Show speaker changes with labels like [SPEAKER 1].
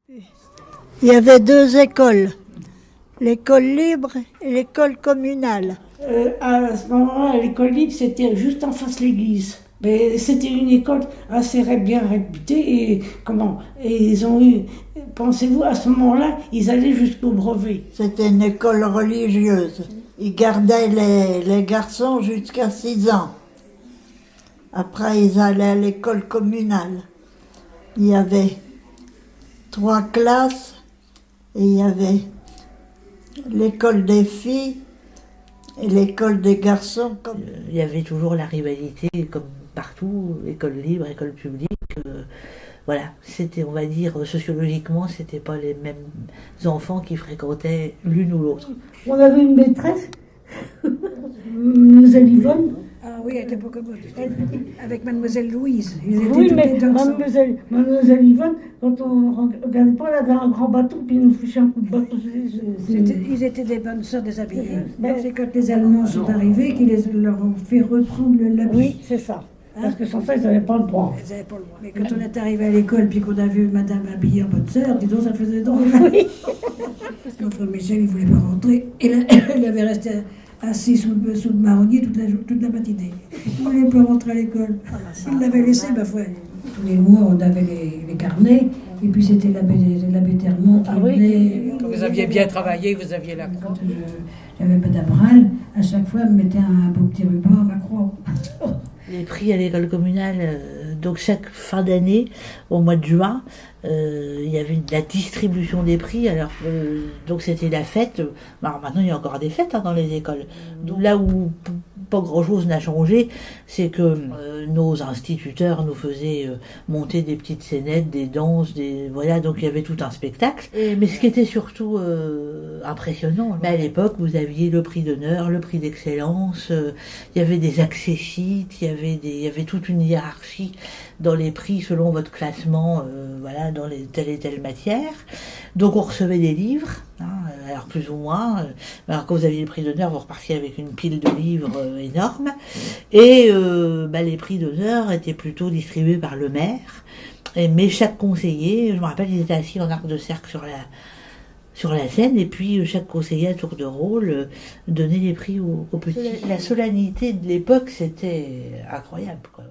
[SPEAKER 1] Il y avait deux écoles, l'école libre et l'école communale.
[SPEAKER 2] À ce moment-là, l'école libre, c'était juste en face de l'église. Mais c'était une école assez bien réputée et ils ont eu, pensez-vous, à ce moment-là, ils allaient jusqu'au brevet.
[SPEAKER 1] C'était une école religieuse. Ils gardaient les garçons jusqu'à 6 ans. Après, ils allaient à l'école communale. Il y avait 3 classes et il y avait l'école des filles et l'école des garçons.
[SPEAKER 3] Il y avait toujours la rivalité, comme partout, école libre, école publique. Voilà, c'était, on va dire, sociologiquement, c'était pas les mêmes enfants qui fréquentaient l'une ou l'autre.
[SPEAKER 2] On avait une maîtresse, Mademoiselle Yvonne.
[SPEAKER 4] Ah oui, elle était pas comme avec Mademoiselle Louise.
[SPEAKER 2] Oui, mais Mademoiselle Yvonne, quand on regardait pas, elle avait un grand bâton, puis ils nous fichait un coup de bâton.
[SPEAKER 4] Ils étaient des bonnes sœurs déshabillées. C'est quand les Allemands sont arrivés qu'ils leur ont fait reprendre l'habit.
[SPEAKER 2] Oui, c'est ça. Parce que sans ça, ils n'avaient pas le droit.
[SPEAKER 4] Ils n'avaient pas le droit. Mais quand on est arrivé à l'école, puis qu'on a vu madame habillée en bonne sœur, dis donc, ça faisait drôle.
[SPEAKER 2] Oui.
[SPEAKER 4] Notre Michel, il ne voulait pas rentrer. Et là, il avait resté assis sous le marronnier toute la matinée. Il ne voulait pas rentrer à l'école. Il l'avait laissé, ma foi. Tous les mois, on avait les carnets. Et puis c'était l'abbé Termont qui venait.
[SPEAKER 5] Quand vous aviez bien travaillé, vous aviez la croix.
[SPEAKER 4] Quand j'avais madame Rall, à chaque fois, elle me mettait un beau petit ruban à ma croix.
[SPEAKER 3] Les prix à l'école communale, donc chaque fin d'année, au mois de juin, il y avait la distribution des prix. Alors, donc c'était la fête. Alors maintenant, il y a encore des fêtes dans les écoles. Donc là où pas grand-chose n'a changé, c'est que nos instituteurs nous faisaient monter des petites scénettes, des danses, voilà. Donc il y avait tout un spectacle. Mais ce qui était surtout impressionnant, à l'époque, vous aviez le prix d'honneur, le prix d'excellence. Il y avait des accessites, il y avait toute une hiérarchie dans les prix selon votre classement, voilà, dans telle et telle matière. Donc on recevait des livres, alors plus ou moins. Alors quand vous aviez le prix d'honneur, vous repartiez avec une pile de livres énorme. Et les prix d'honneur étaient plutôt distribués par le maire. Mais chaque conseiller, je me rappelle, ils étaient assis en arc de cercle sur la scène, et puis chaque conseiller à tour de rôle donnait les prix aux petits. La solennité de l'époque, c'était incroyable, quoi.